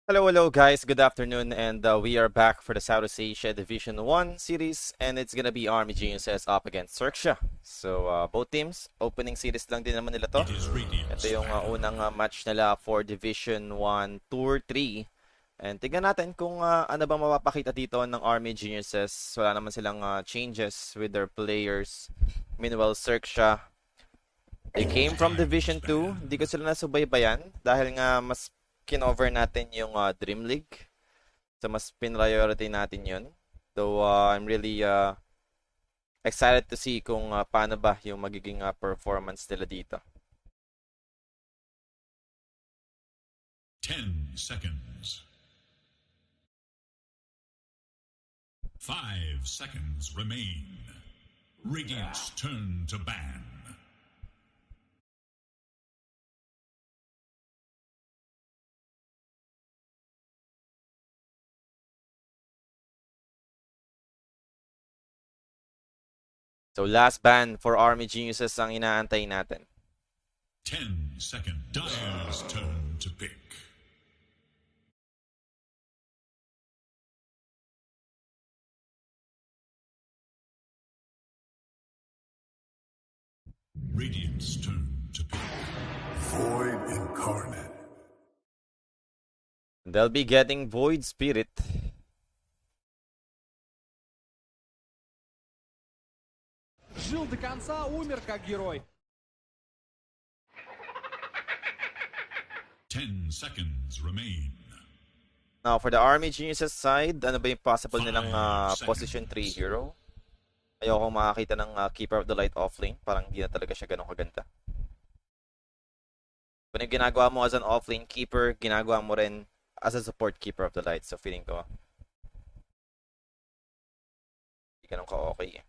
Hello guys, good afternoon, and we are back for the Southeast Asia Division 1 series, and it's gonna be Army Geniuses up against Xerxia. So, both teams, opening series lang din naman nila to. Ito yung unang match nila for Division 1 Tour 3. And tignan natin kung ano bang mapapakita dito ng Army Geniuses. Wala naman silang changes with their players. Meanwhile, Xerxia, they came from Division 2. Hindi ko sila nasubaybayan dahil nga mas kinover natin yung Dream League. So, mas priority natin yun. Though, I'm really excited to see kung paano ba yung magiging performance nila dito. 10 seconds. 5 seconds remain. Radiant's turn to ban. So, last ban for Army Geniuses ang inaantay natin. 10 seconds. Dire's turn to pick. Radiant's turn to pick. Void incarnate. They'll be getting Void Spirit. Жил до конца, умер как герой. 10 seconds remain. Now, for the Army Geniuses side, ano ba yung possible nilang position 3 hero? Ayoko makakita ng Keeper of the Light offlane. Parang hindi na talaga siya ganun kaganda. Kung yung ginagawa mo as an offlane keeper, ginagawa mo rin as a support Keeper of the Light. So, feeling ko, hindi ganun ka-okay.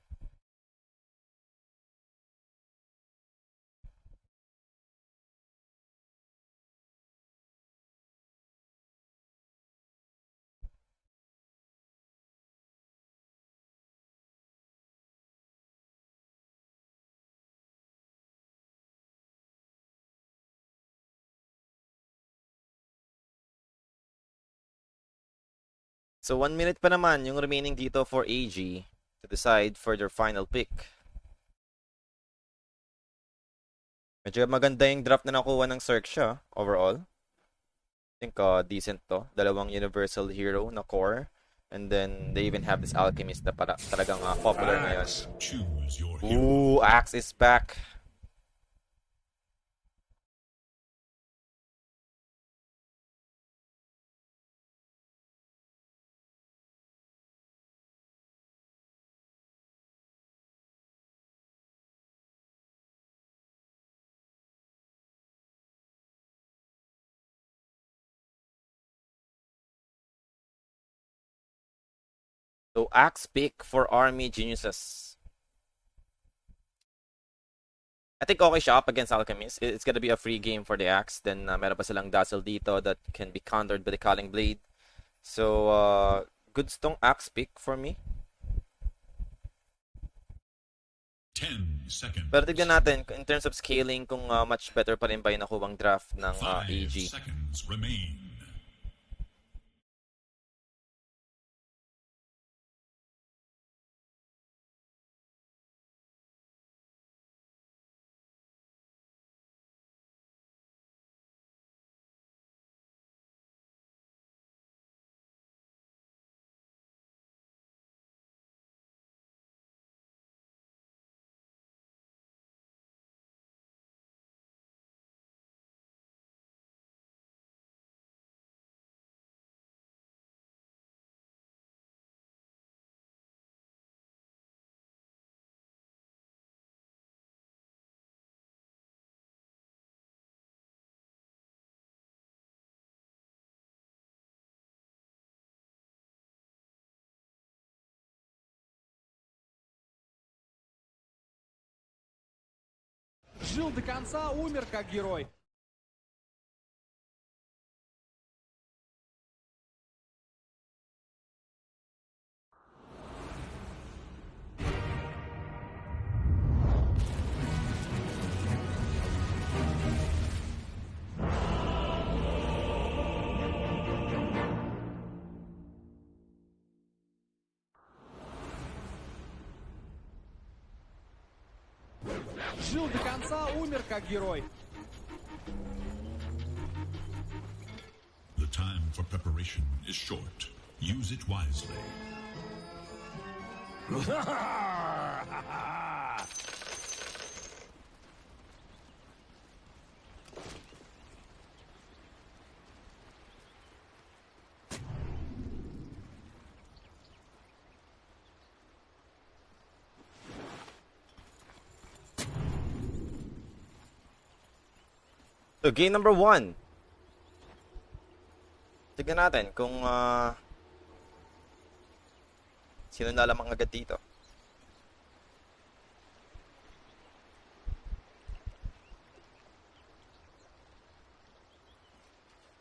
So, 1 minute pa naman yung remaining dito for AG to decide for their final pick. Medyo maganda yung draft na nakuha ng Xerxia overall. I think decent to. Dalawang universal hero na core. And then, they even have this alchemist na talagang popular ngayon. Ooh, Axe is back. So, Axe pick for Army Geniuses. I think okay siya up against Alchemist. It's gonna be a free game for the Axe. Then, meron pa silang Dazzle dito that can be countered by the Calling Blade. So, good stong Axe pick for me. 10 seconds. Pero tignan natin, in terms of scaling, kung much better pa rin ba yung nakuwang draft ng 5 AG. seconds remain. Жил до конца, умер как герой. Жил до конца, умер как герой. The time for preparation is short. Use it wisely. So, game number 1. Tignan natin kung sino na lamang agad dito.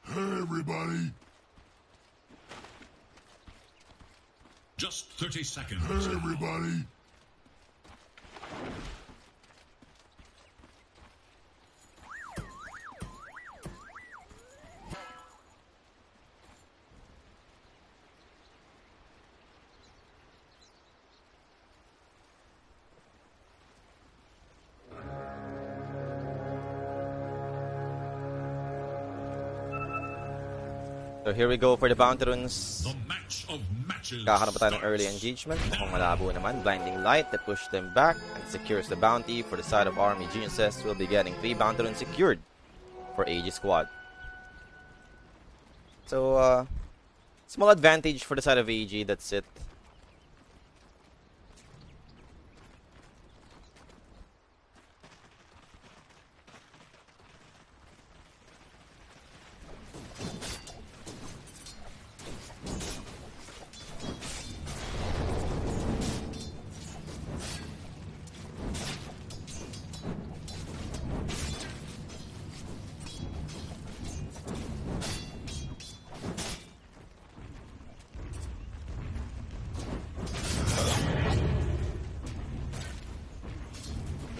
Hey, everybody. Just 30 seconds. Hey, everybody. So here we go for the bounty runes. The match of matches. Kakahanap pa tayo ng early engagement. Mukhang malabo naman. Blinding light that push them back and secures the bounty. For the side of Army Geniuses, will be getting 3 bounty runes secured for AG squad. So, small advantage for the side of AG. That's it.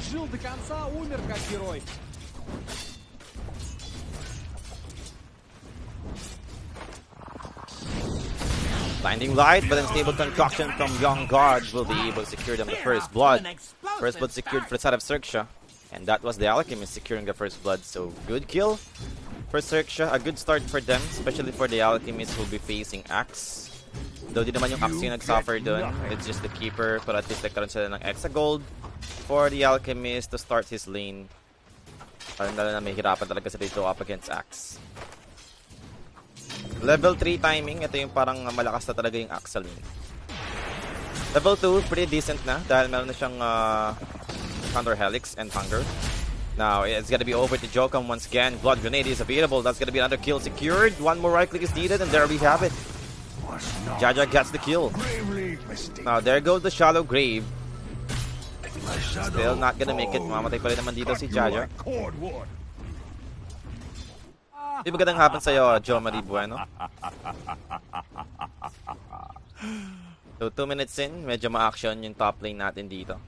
Жил до конца, умер как герой. Blinding light, but unstable concoction from Young Guard will be able to secure them the first blood. First blood secured for the side of Xerxia. And that was the Alchemist securing the first blood. So good kill for Xerxia. A good start for them, especially for the Alchemist who will be facing Axe. Though di naman yung Axe yung nag-suffer dun. It's just the Keeper. But at least nagkaroon sila ng extra gold for the Alchemist to start his lane. Parang na may hirapan talaga sila dito up against Axe. Level 3 timing, ito yung parang malakas na talaga yung Axe sa lane. Level 2, pretty decent na dahil meron na siyang Counter Helix and Hunger. Now, it's gonna be over to Jokam once again. Blood Grenade is available. That's gonna be another kill secured. One more right click is needed, and there we have it. Jaja gets the kill. Now, there goes the Shallow Grave. Still not gonna make it. Mamatay pa rin naman dito si Jaja. Di magandang hapon sa'yo, Jo Marie Bueno. So, 2 minutes in, medyo ma-action yung top lane natin dito.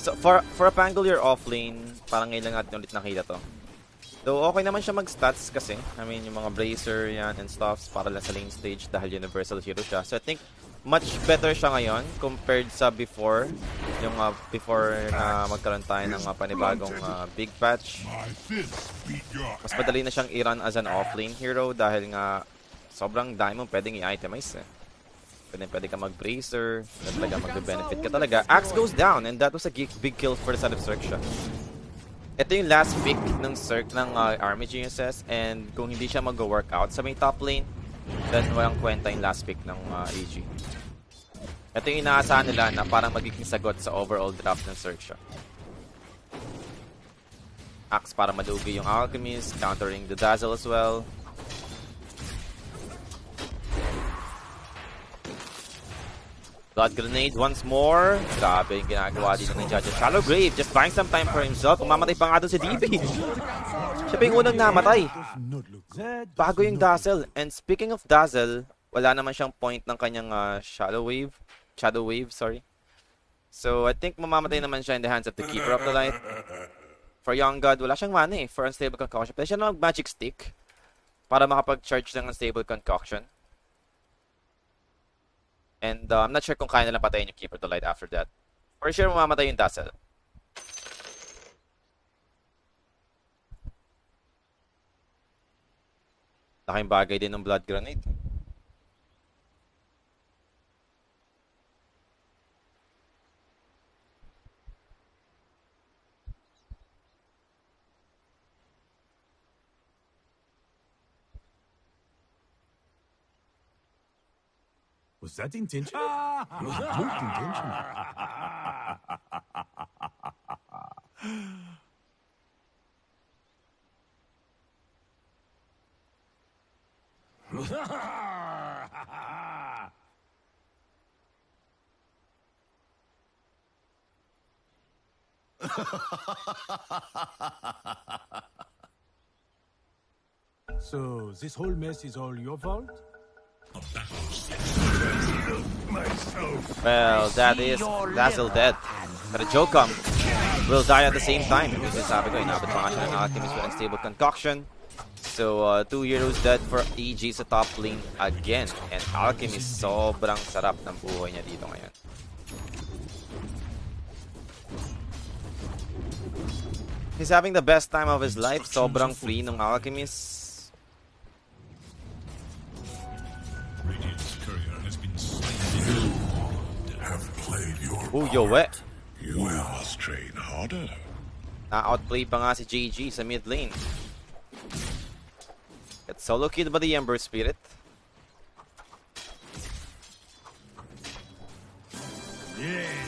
So, for a Pangolier off lane, parang ngayon lang natin ulit nakita to. Though, okay naman siya mag-stats kasi. I mean, yung mga Bracer yan and stuffs para lang sa lane stage dahil Universal Hero siya. So, I think much better siya ngayon compared sa before. Yung before na magkaroon tayo ng panibagong big patch. Mas madali na siyang i-run as an offlane hero dahil nga sobrang dami mong pwedeng i-itemize eh. Pwede ka mag-bracer, talaga mag-benefit ka talaga. Axe goes down and that was a big kill for the side of Xerxia. Ito yung last pick ng Army Geniuses and kung hindi siya mag-workout sa may top lane, then walang kwenta yung last pick ng AG. Ito yung inaasahan nila na parang magiging sagot sa overall draft ng Xerxia. Axe para madugi yung Alchemist, countering the Dazzle as well. Blood Grenade once more. Grabe yung ginagawa dito ng Jaja. Shallow Grave, just buying some time for himself. Umamatay pa nga doon si DP. Siya pa yung unang namatay. Bago yung Dazzle. And speaking of Dazzle, wala naman siyang point ng kanyang Shadow Wave, sorry. So, I think mamamatay naman siya in the hands of the Keeper of the Light. For Young God, wala siyang mana eh. For Unstable Concoction. Pwede siya na mag-Magic Stick para makapag-charge ng Unstable Concoction. And I'm not sure kung kaya nalang patayin yung Keeper of the Light after that. For sure, mamamatay yung tassel. Laking bagay din ng blood grenade. Was that intentional? It was most intentional. So, this whole mess is all your fault? Well, that is Dazzle dead. But a Jokum will die at the same time. Kasi sabi ko, inabot pa nga siya ng Alchemist with unstable concoction. So, 2 heroes dead for EG sa top lane again. And Alchemist, sobrang sarap ng buhay niya dito ngayon. He's having the best time of his life. Sobrang free ng Alchemist. Ooh, yo, wet. You must train harder. Na-outplay pa nga si JG sa mid lane. Got solo killed by the Ember Spirit. Yes.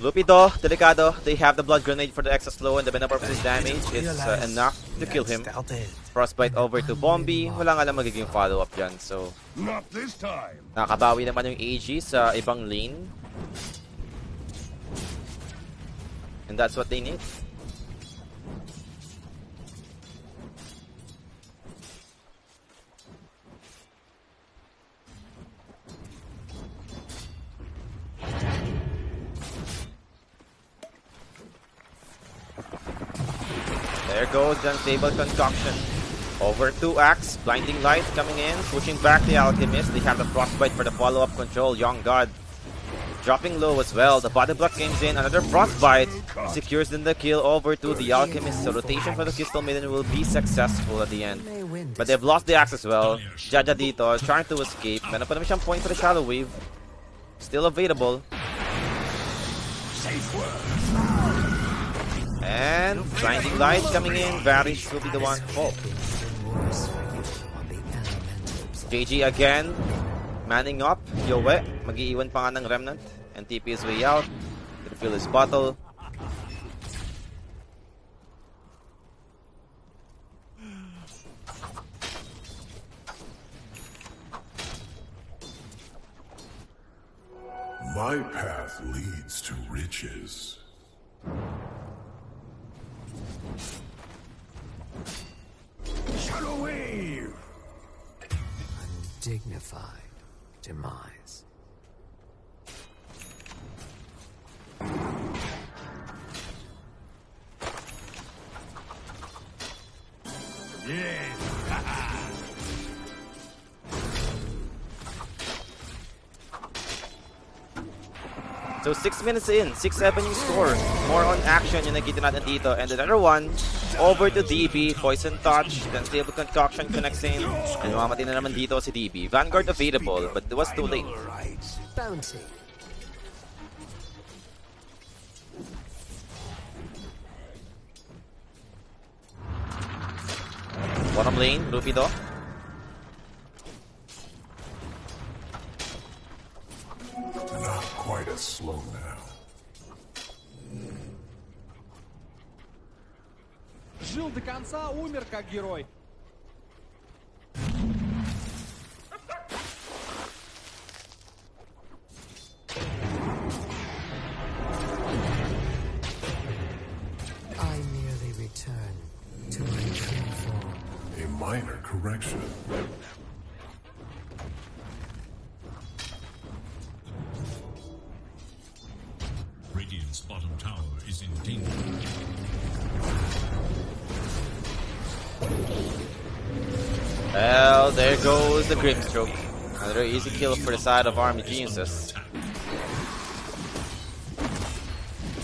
Lupido, delicado. They have the blood grenade for the extra slow and the Metamorphosis damage is enough to kill him. Frostbite over to Bombi. Walang alam magiging follow-up dyan. So, Not this time. nakabawi naman yung AG sa ibang lane. And that's what they need. There goes the unstable concoction. Over to Axe, blinding light coming in, pushing back the Alchemist. They have the Frostbite for the follow-up control. Young God dropping low as well. The body block comes in, another Frostbite secures then the kill over to the Alchemist. So rotation for the Crystal Maiden will be successful at the end. But they've lost the Axe as well. Jaja dito trying to escape. Meron pa naman siyang point for the Shadow Wave. Still available. And blinding light coming in. Varys will be the one to fall. JG again, manning up. Yowe, mag-iiwan pa nga ng Remnant. And TP his way out. Gonna fill his bottle. My path leads to riches. Shadow Wave! Undignified demise. Yes! So 6 minutes in, 6-7 yung score. More on action yung nakita natin dito. And another one, over to DB. Poison Touch, then Stable Concoction connects in. And mamamatay na naman dito si DB. Vanguard available, but it was too late. Bounty. Bottom lane, Rupido. Not quite as slow now. Жил до конца, умер как герой. I merely return to my true form. A minor correction. Radiant's bottom tower is in danger. Well, there goes the Grimstroke. Another easy kill for the side of Army Geniuses.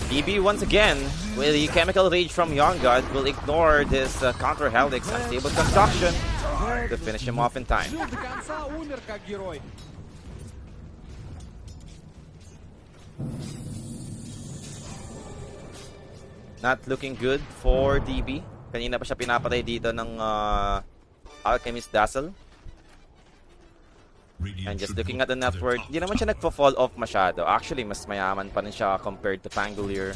DB once again, with the Chemical Rage from Young God, will ignore this counter Helix unstable construction to finish him off in time. Жил до конца, умер как герой. Not looking good for DB. Kanina pa siya pinapatay dito ng Alchemist Dazzle. And just looking at the net worth, hindi naman siya nagpo-fall off masyado. Actually, mas mayaman pa rin siya compared to Pangolier.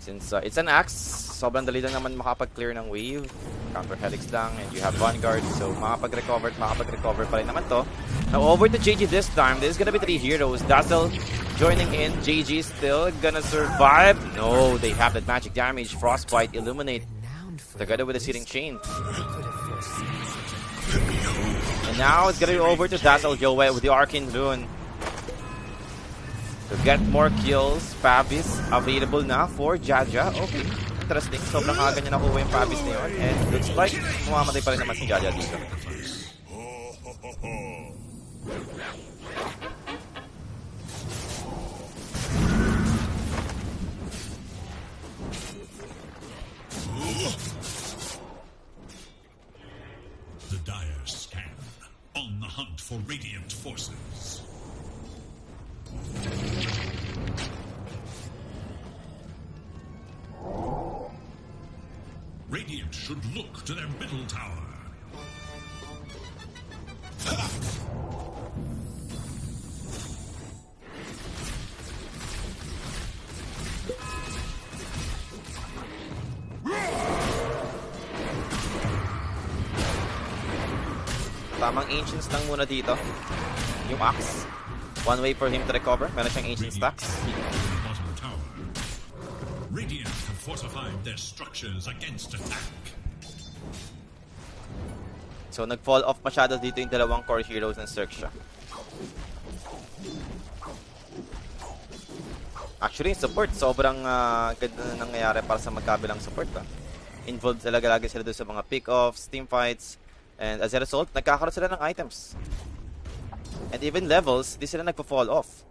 Since it's an axe, sobrang dali lang naman makapag-clear ng wave. Counter Helix lang, and you have Vanguard, so makapag-recover pa rin naman to. Now over to JG this time. This is gonna be 3 heroes. Dazzle joining in. JG still gonna survive. No, they have that magic damage. Frostbite, Illuminate, together with the Searing Chain. And now it's gonna be over to Dazzle Joe with the Arcane Rune. To get more kills, Pavis available na for Jaja. Okay, interesting. Sobrang aga niya nakuha yung Pavis na yun. And looks like mamamatay pa rin naman si Jaja dito. The dire scan, on the hunt for Radiant forces. Radiant should look to their middle tower. Tamang Ancients lang muna dito. Yung Axe. One way for him to recover. Meron siyang Ancient stacks. Bottom tower. Radiant have fortified their structures against attack. So nag-fall off masyado dito yung dalawang core heroes ng Xerxia. Actually, support, sobrang ganda na nangyayari para sa magkabilang support. Involved talaga lagi sila doon sa mga pick-offs, team fights, and as a result, nagkakaroon sila ng items. And even levels, di sila nagpa-fall off.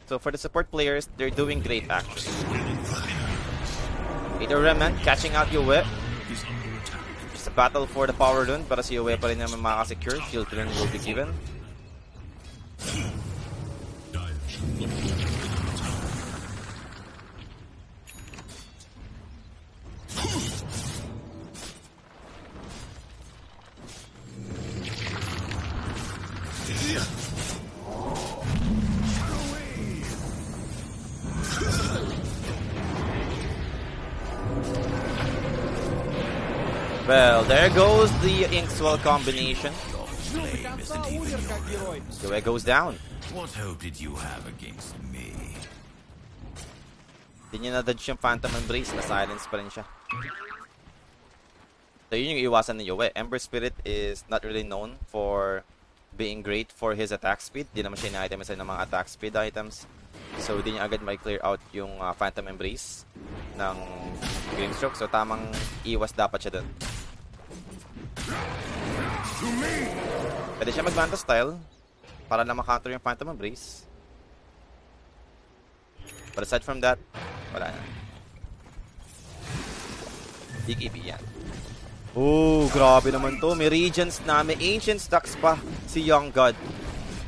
So for the support players, they're doing great actually. Either Remnant catching out Yue. Just a battle for the power rune para si Yue pa rin naman makaka-secure. Shield rune will be given. Well, there goes the Inkswell combination. Жил до конца, умер как герой. Yue goes down. What hope did you have against me? Hindi niya na-dodge yung Phantom Embrace, na-silence pa rin siya. So yun yung iwasan ni Yue. Ember Spirit is not really known for being great for his attack speed. Di naman siya ina-itemize ng mga attack speed items. So di niya agad may clear out yung Phantom Embrace ng Grimstroke. So tamang iwas dapat siya dun. Pwede siya mag-Manta style para lang makacounter yung Phantom Embrace. But aside from that, wala na. DKB yan. Oh, grabe naman to. May Regents na, may Ancient stacks pa si Young God.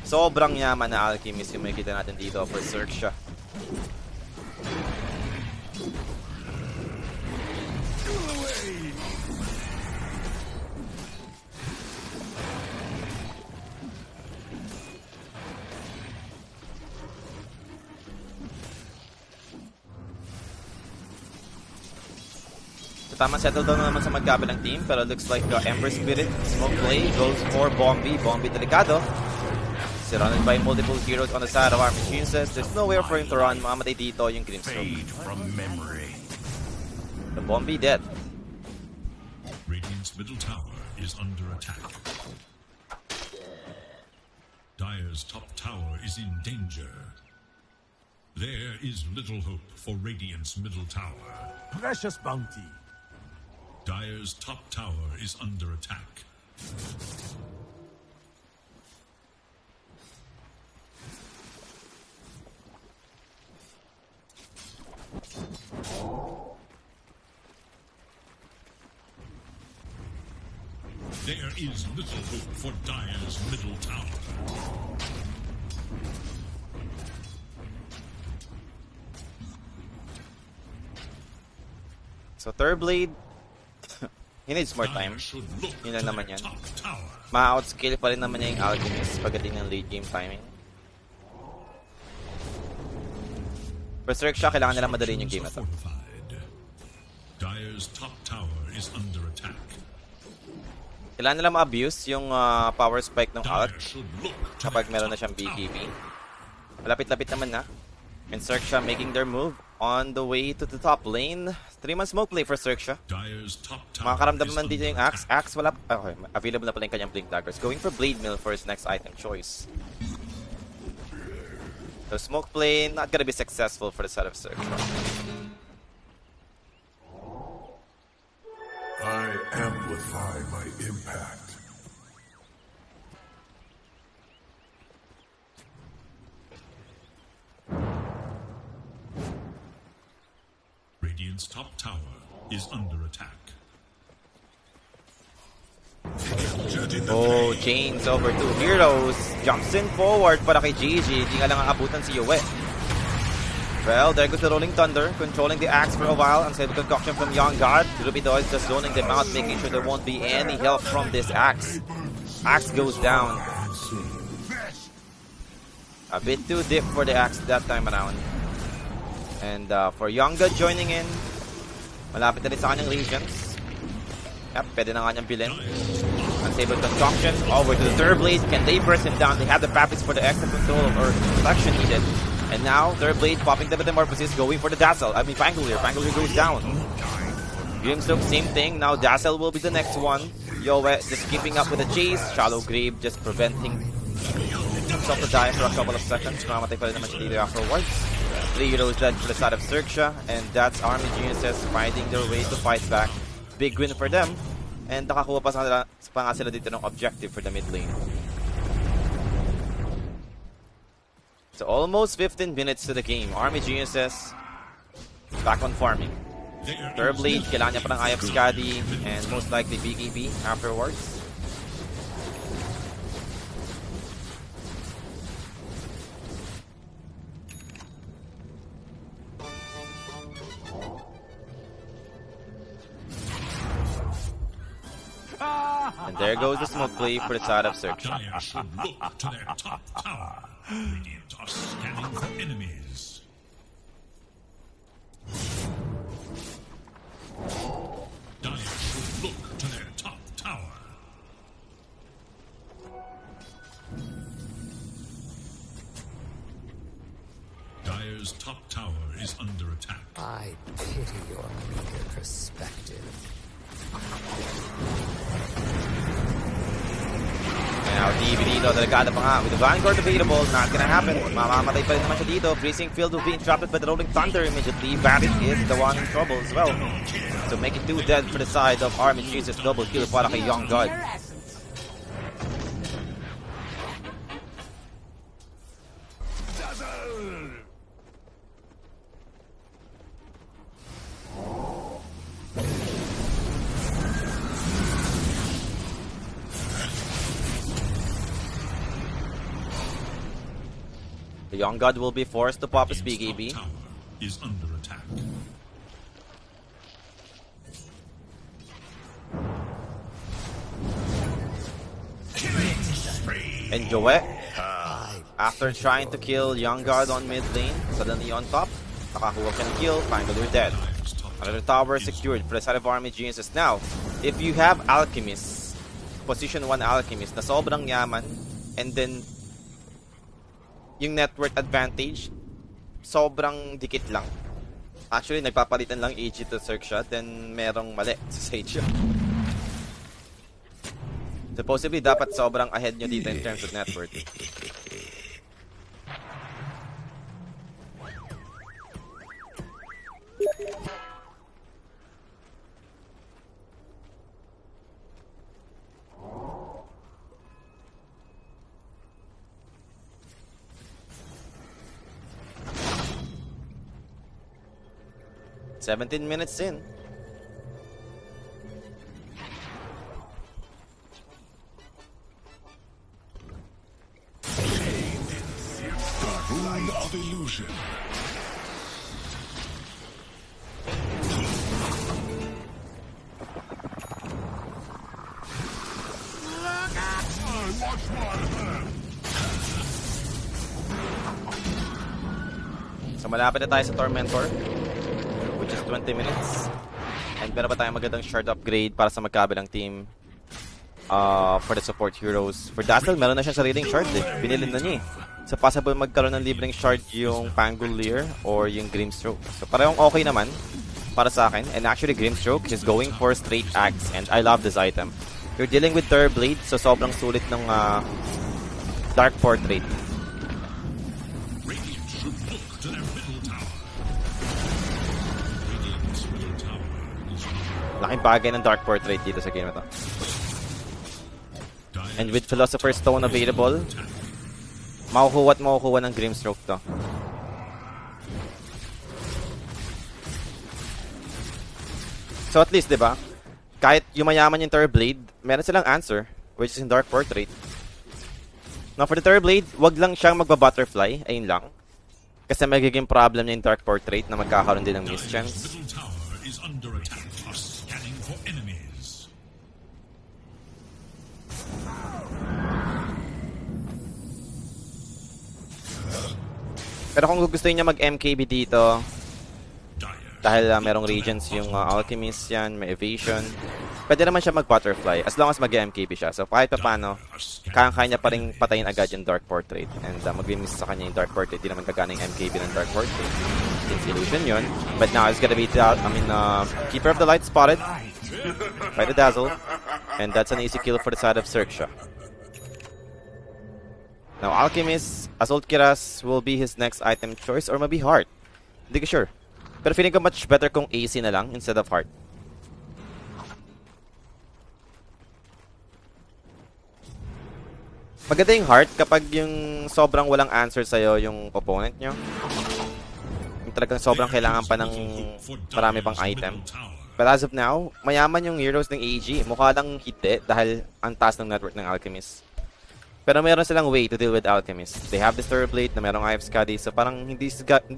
Sobrang yaman na Alchemist yung makikita natin dito for Xerxia. So, tama settle down na naman sa magkabilang team, pero looks like Ember Spirit, Smoke Play, goes for Bombi. Bombi delikado. Surrounded by multiple heroes on the side of our machine says there's nowhere for him to run. Mamamatay dito yung Grimstroke. Fade from memory. The Bombi dead. Radiant's middle tower is under attack. Dire's Dire's top tower is in danger. There is little hope for Radiant's middle tower. Precious bounty. Dire's top tower is under attack. There is little hope for Dire's middle tower. So third blade, he needs more time. Dire should look Yun lang to naman their yan. top tower. Ma-outscale pa rin naman niya yung Alchemist pagdating ng late game timing. Xerxia, kailangan nila madalin yung game na to. Fortified. Dire's top tower is under attack. Kailangan nila ma-abuse yung power spike ng Alt Dire should look to kapag their meron na top siyang tower. BKB. Malapit-lapit naman na. And Xerxia making their move on the way to the top lane. 3-man smoke play for Xerxia. Dire's top tower Makakaramdam is naman dito yung under Axe. attack. Axe wala. Okay, available na pala yung kanyang Blink Daggers. Going for Blade Mill for his next item choice. So smoke play, not gonna be successful for the side of Xerxia. I amplify my impact. Radiant's top tower is under attack. Oh, chains over two heroes. Jumps in forward para kay GG. Hindi nga lang aabutan si Yue. Well, there goes the Rolling Thunder, controlling the Axe for a while. Unstable concoction from Young God. Rubido is just zoning them out, making sure there won't be any help from this Axe. Axe goes down. A bit too deep for the Axe that time around. And for Young God joining in, malapit na rin sa kanyang Legions. Yep, pwede na nga niyang bilhin. Unstable concoctions over to the third blade. Can they burst him down? They have the Pappis for the extra control or reflection needed. And now, third blade popping the Metamorphosis, going for the Dazzle. I mean, Fangolier. Fangolier goes down. Grimstroke, same thing. Now, Dazzle will be the next one. Yoe just keeping up with the chase. Shallow Grave just preventing himself to die for a couple of seconds. Mamamatay pa rin naman siya dito afterwards. 3 heroes dead for the side of Xerxia. And that's Army Geniuses finding their way to fight back. Big win for them. And nakakuha pa nga sila dito ng objective for the mid lane. So almost 15 minutes to the game. Army Geniuses back on farming. Third blade, kailangan niya pa ng Eye of Skadi and most likely BKB afterwards. And there goes the smoke play for the side of Xerxia. Dire should look to their top tower. Radiant are scanning for enemies. Dire should look to their top tower. Dire's top tower is under attack. I pity your meager perspective. Now, DB dito, delikado pa nga. With the Vanguard available, not gonna happen. Mamamatay pa rin naman siya dito. Freezing Field will be interrupted by the Rolling Thunder immediately. Bandit is the one in trouble as well. So making 2 dead for the side of Army Jesus. Double kill para kay Young God. The Young God will be forced to pop his BKB. Top tower is under attack. And Joe, after trying to kill Young God on mid lane, suddenly on top, nakakuha siya ng kill, finally dead. Another tower secured for the side of Army Geniuses. Now, if you have Alchemist, position 1 Alchemist na sobrang yaman, and then yung net worth advantage, sobrang dikit lang. Actually, nagpapalitan lang AG to Xerxia, then merong mali sa Sage. Supposedly, dapat sobrang ahead nyo dito in terms of net worth. 17 minutes in. Rune of illusion. Watch my hand. So malapit na tayo sa Tormentor, which is 20 minutes. And meron pa tayong magandang shard upgrade para sa magkabilang team. For the support heroes. For Dazzle, meron na siyang sariling shard eh. Binilin na niya eh. So possible magkaroon ng libreng shard yung Pangolier or yung Grimstroke. So parehong okay naman para sa akin. And actually Grimstroke is going for straight axe. And I love this item. You're dealing with Blade, so sobrang sulit ng Dark Portrait. Radiant should look to their middle tower. Radiant's middle tower is Laking bagay ng Dark Portrait dito sa game na to. And with Philosopher's Stone available, makukuha ng Grimstroke to. So at least, 'di ba? Kahit yumayaman yung Blade, meron silang answer, which is in Dark Portrait. Now for the Blade, wag lang siyang magba-butterfly, ayun lang. Kasi magiging problem niya yung Dark Portrait na magkakaroon din ng miss chance. middle tower is under attack. Are scanning for enemies. Pero kung gusto niya mag-MKB dito, dahil merong Regents yung Alchemist yan, may Evasion, pwede naman siya mag-Butterfly as long as mag-MKB siya. So kahit pa paano, kaya niya pa rin patayin agad yung Dark Portrait. And mag-miss sa kanya yung Dark Portrait, di naman kagana yung MKB ng Dark Portrait. Since illusion yun. But now it's gonna be, Keeper of the Light spotted by the Dazzle. And that's an easy kill for the side of Xerxia. Now Alchemist, Assault Kiras will be his next item choice or maybe Heart. Hindi ko sure. Pero feeling ko much better kung AC na lang instead of Heart. Maganda yung Heart kapag yung sobrang walang answer sa'yo yung opponent nyo. Yung talagang sobrang kailangan pa ng marami pang item. But as of now, mayaman yung heroes ng AEG. Mukha lang hindi dahil ang taas ng network ng Alchemist. Pero meron silang way to deal with Alchemist. They have this Blade na merong IF Scuddy, so parang hindi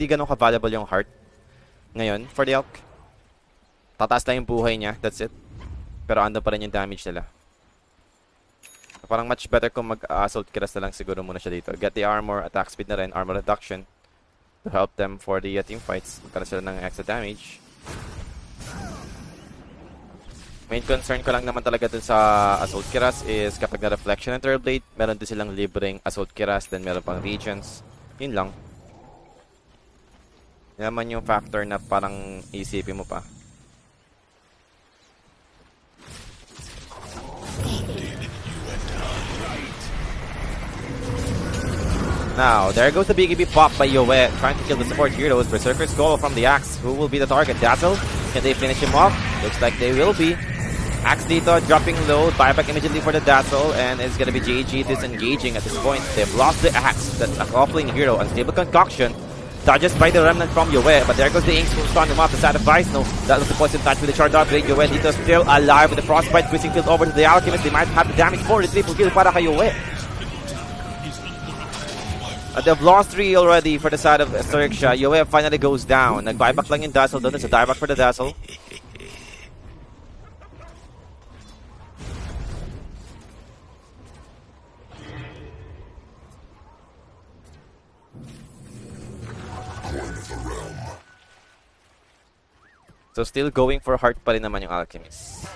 ganun ka-valuable yung Heart. Ngayon, for the Alch, tataas lang yung buhay niya, that's it. Pero ando pa rin yung damage nila. So, parang much better kung mag-assault kiras na lang siguro muna siya dito. Get the armor, attack speed na rin, armor reduction to help them for the team fights. Para sila ng extra damage. Main concern ko lang naman talaga dun sa Assault Kiras is kapag na-reflection ng Blade, meron din silang libreng Assault Kiras, then meron pang Regents. Yun lang. Yan naman yung factor na parang isipin mo pa. Now, there goes the BKB pop by Yoe, trying to kill the support heroes. Berserker's goal from the Axe. Who will be the target? Dazzle? Can they finish him off? Looks like they will be. Axe dito, dropping low, buyback immediately for the Dazzle, and it's gonna be JG disengaging at this point. They've lost the Axe. That's a offlane hero. Unstable Concoction. Dodges by the Remnant from Yoe, but there goes the Inks who stun him off the side of Vice. No, that was the poison touch with the Shard upgrade. Yoe dito still alive with the Frostbite. Twisting field over to the Alchemist. They might have the damage for the triple kill para kay Yoe. They've lost 3 already for the side of Xerxia. Yoe finally goes down. Nag-buyback lang yung Dazzle doon. It's a dieback for the Dazzle. So still going for Heart pa rin naman yung Alchemist.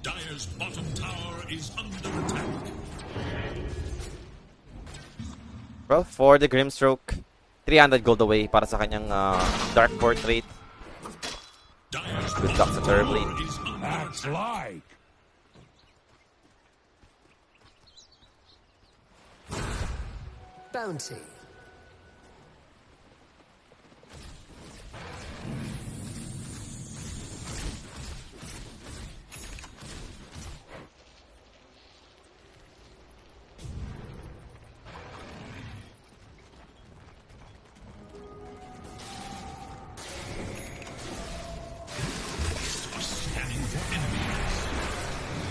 Dire's bottom tower is under attack. Well, for the Grimstroke, 300 gold away para sa kanyang Dark Portrait. Good luck sa Blade. That's like. Bounty.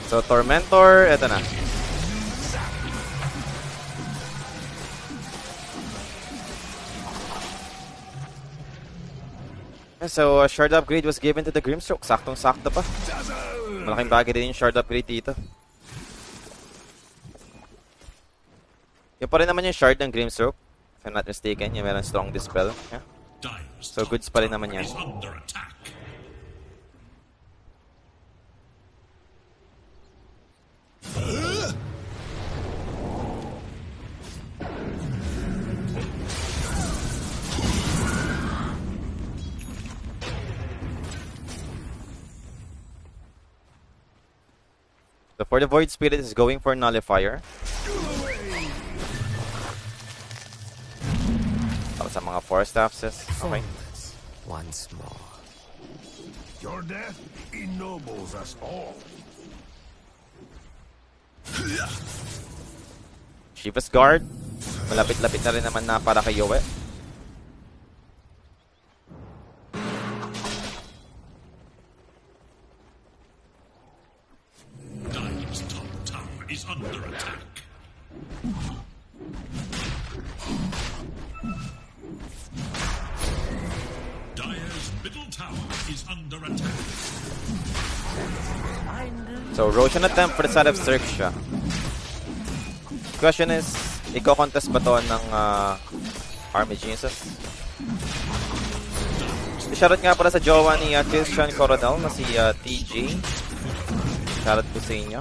So, Tormentor, eto na. So, shard upgrade was given to the Grimstroke. Saktong-sakto pa. Malaking bagay din yung shard upgrade dito. Yung pa rin naman yung shard ng Grimstroke. If I'm not mistaken, yung meron strong dispel. Yeah. So, goods pa rin naman yan. So for the Void Spirit is going for Nullifier. Para sa mga Force Staffs. Okay. Once more. Your death ennobles us all. Shiva's Guard. Malapit-lapit na rin naman na para kay Yoe. Dire's top tower is under attack. Dire's middle tower is under attack. So Roshan attempt for the side of Xerxia. Question is, iko-contest ba to ng Army Geniuses? Shoutout nga pala sa jowa ni Christian Coronel na si TJ. Shoutout ko sa inyo.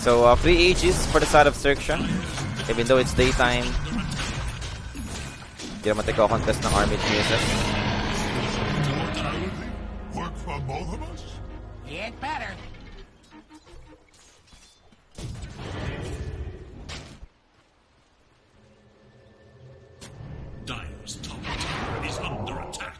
So, free Aegis for the side of Xerxia. Even though it's daytime, hindi naman tayo contest ng Army Geniuses. Work for both of us? It better. Dire's top tower is under attack.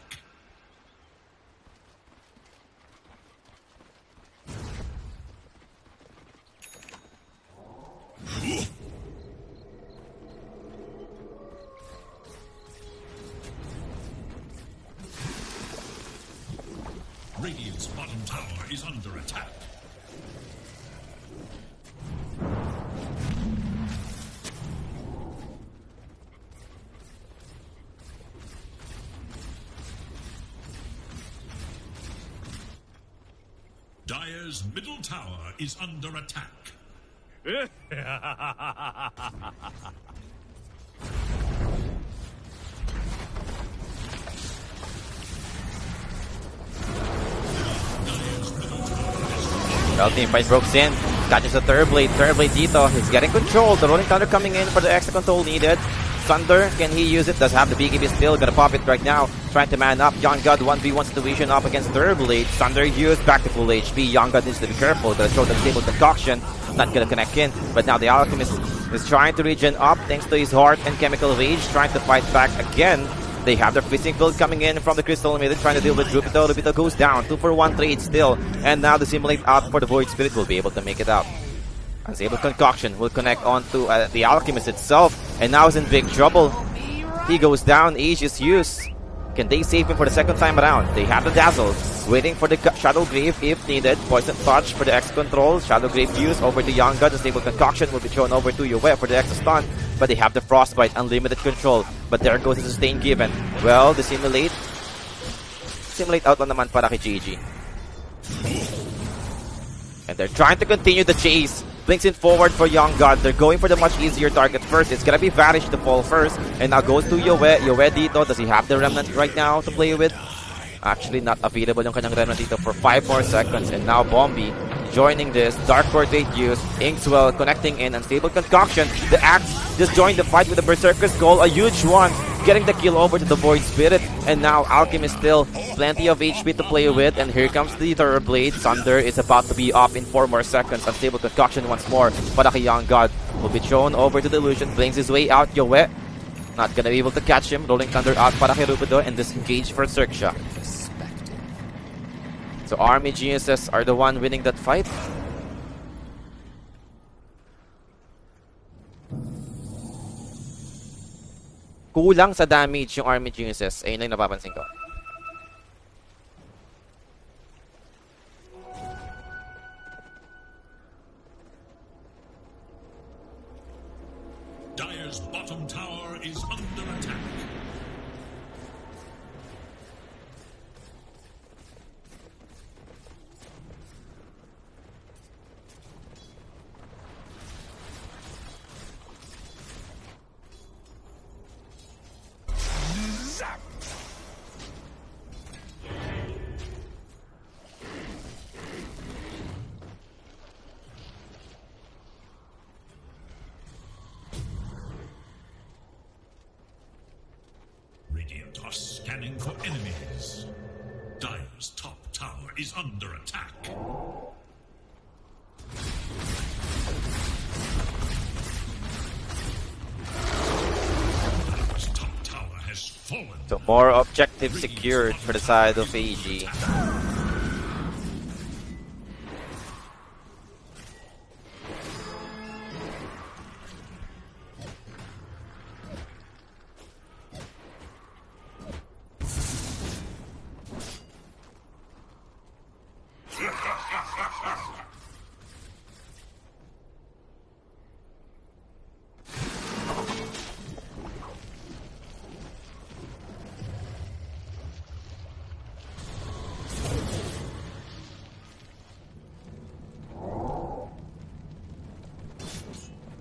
Radiant's bottom tower is under attack. Dire's middle tower is under attack. Well, team fight breaks in. Catches the third blade. Third blade dito. He's getting control. The rolling thunder coming in for the extra control needed. Thunder, can he use it? Does have the BKB still. Gonna pop it right now. Trying to man up. Young God 1v1 situation up against third blade. Thunder used. Back to full HP. Young God needs to be careful. Gonna throw the stable concoction. Not gonna connect in. But now the Alchemist is trying to regen up thanks to his heart and chemical rage. Trying to fight back again. They have their fishing build coming in from the Crystal Maiden, trying to deal with Jupiter. Jupiter goes down. 2-for-1 trade still. And now the Simulate out for the Void Spirit will be able to make it out. Unstable Concoction will connect onto the Alchemist itself. And now he's in big trouble. He goes down. Aegis use. Can they save him for the second time around? They have the Dazzle. Waiting for the Shadow Grave if needed. Poison Touch for the X control. Shadow Grave use over to Young God. The Stable Concoction will be thrown over to Yue for the X stun. But they have the Frostbite. Unlimited control. But there goes the sustain given. Well, the Simulate. Simulate out lang naman para kay GG. And they're trying to continue the chase. Blinks in forward for Young God. They're going for the much easier target first. It's gonna be Vanish to fall first. And now goes to Yue. Yue dito. Does he have the Remnant right now to play with? Actually, not available yung kanyang Remnant dito for 5 more seconds. And now Bombi joining this. Dark Portrait use. Inkswell connecting in. Unstable Concoction. The Axe just joined the fight with the Berserker's Goal. A huge one. Getting the kill over to the Void Spirit. And now Alchemist still plenty of HP to play with. And here comes the Third Blade. Thunder is about to be up in 4 more seconds. Unstable Concoction once more. Para kay Young God will be thrown over to the Illusion. Blinks his way out. Yue not gonna be able to catch him. Rolling Thunder out para kay Rubido. And disengage for Xerxia. So Army Geniuses are the one winning that fight. Kulang sa damage yung Army Geniuses. Ayun lang napapansin ko. Dire's bottom tower is under attack. Radiant are scanning for enemies. Dire's top tower is under attack. Dire's top tower has fallen. So more objectives secured for the side of AG.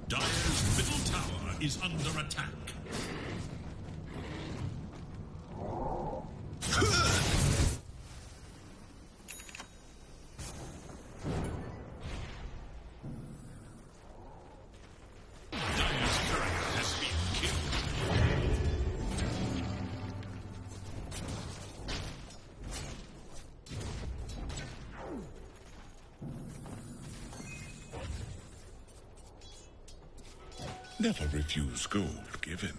Dire's middle tower is under attack. Dire's courier has been killed. Never refuse gold given.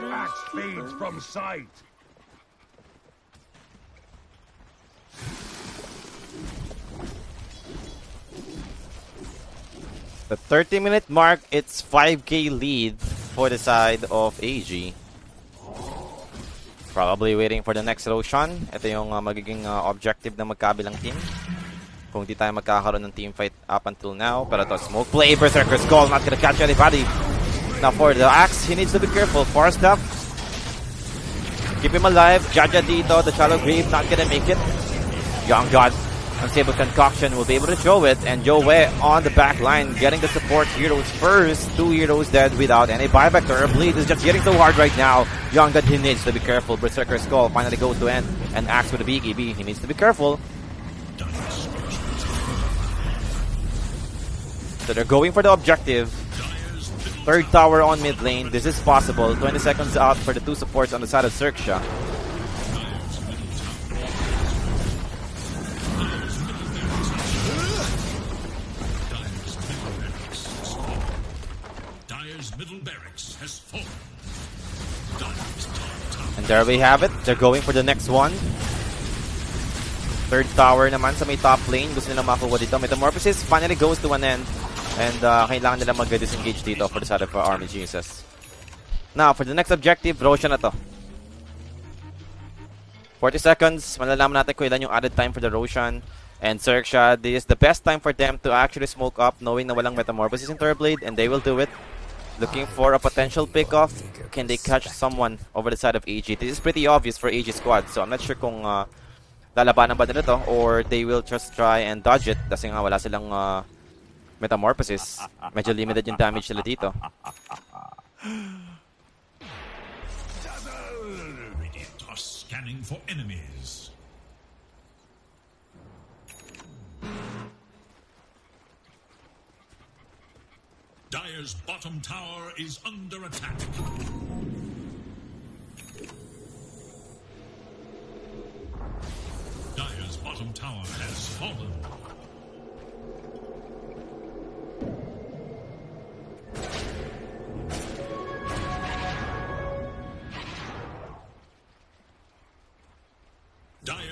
Axe fades from sight. The 30-minute mark, it's 5k lead for the side of AG. Probably waiting for the next Roshan. Ito yung magiging objective ng magkabilang team. Kung di tayo magkakaroon ng team fight up until now. Pero ito, smoke play, Berserker's Call, not gonna catch anybody. Now for the Axe, he needs to be careful. Forest up. Keep him alive. Jaja dito, the Shallow Grave, not gonna make it. Young God, Unstable Concoction will be able to throw it. And Joe on the back line, getting the support heroes first. 2 heroes dead without any buyback. Her bleed is just getting so hard right now. Young God, he needs to be careful. Berserker's Skull finally goes to end. And Axe with a BKB, he needs to be careful. So they're going for the objective. Third tower on mid lane. This is possible. 20 seconds out for the 2 supports on the side of Xerxia. Dire's middle barracks has fallen. And there we have it. They're going for the next one. Third tower naman sa may top lane. Gusto nila makuha dito. Metamorphosis finally goes to an end. And kailangan nila mag-disengage dito for the side of Army Jesus. Now, for the next objective, Roshan na to. 40 seconds. Malalaman natin kung ilan yung added time for the Roshan. And Xerxia, this is the best time for them to actually smoke up, knowing na walang Metamorphosis in Turblade, and they will do it. Looking for a potential pick-off. Can they catch someone over the side of AG? This is pretty obvious for AG squad, so I'm not sure kung lalabanan ba nila to, or they will just try and dodge it kasi nga wala silang Metamorphosis. Medyo limited yung damage nila dito. Radiant are scanning for enemies. Dire's bottom tower is under attack. Dire's bottom tower has fallen.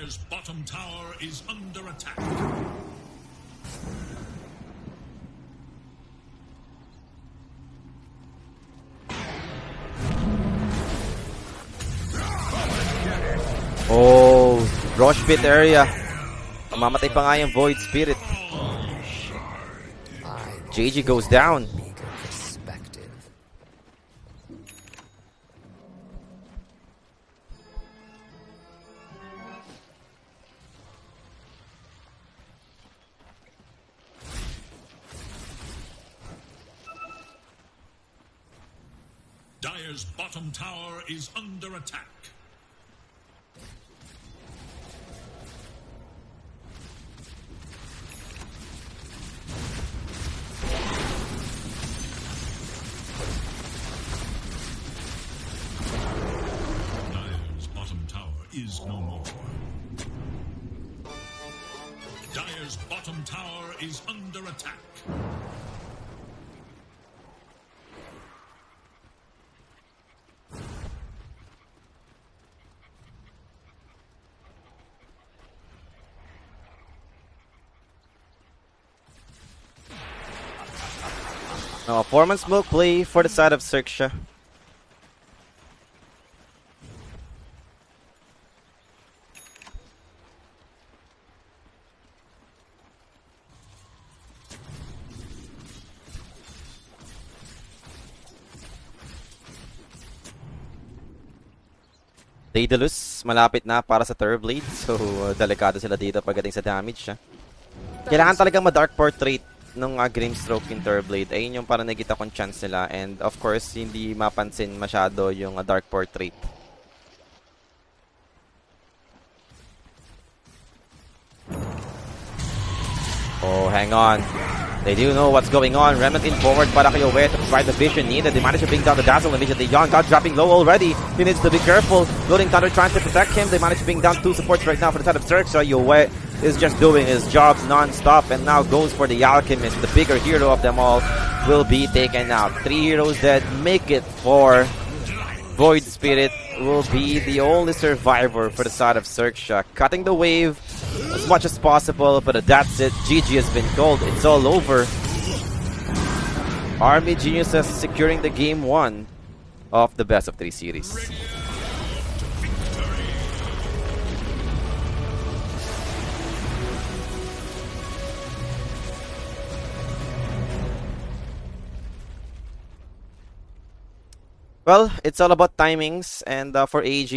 Dire's bottom tower is under attack. Oh, Rush Pit area. Mamatay pa nga yung Void Spirit. JG goes down. Meager perspective. Dire's bottom tower is under attack. Dire's bottom tower is no more. Dire's bottom tower is under attack. No, 4-man smoke play for the side of Xerxia. Daedalus, malapit na para sa Turblade. So, delikado sila dito pagdating sa damage. Kailangan talagang ma-dark portrait ng Grimstroke yung Turblade. Ayun yung parang nakita kong chance nila. And of course, hindi mapansin masyado yung dark portrait. Oh, hang on. They do know what's going on. Remnant in forward para kay Owe to provide the vision needed. They managed to bring down the Dazzle immediately. Young God dropping low already. He needs to be careful. Loading Thunder trying to protect him. They managed to bring down 2 supports right now for the side of Xerxia. Owe is just doing his job non-stop and now goes for the Alchemist. The bigger hero of them all will be taken out. 3 heroes that make it for Void Spirit will be the only survivor for the side of Xerxia. Cutting the wave as much as possible, but that's it. GG has been called. It's all over. Army Geniuses securing the game 1 of the best of 3 series. Well, it's all about timings, and for AG,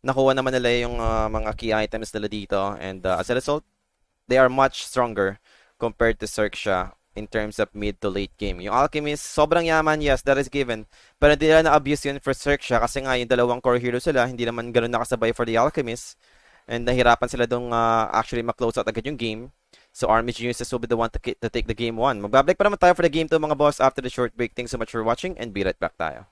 nakuha naman nila yung mga key items nila dito, and as a result, they are much stronger compared to Xerxia in terms of mid to late game. Yung Alchemist, sobrang yaman, yes, that is given, pero hindi nila na-abuse yun for Xerxia kasi nga yung dalawang core hero sila, hindi naman ganun nakasabay for the Alchemist, and nahirapan sila dong actually ma-close out agad yung game. So Army Geniuses will be the one to take the game 1. Magbabalik pa naman tayo for the game 2 mga boss after the short break. Thanks so much for watching and be right back tayo.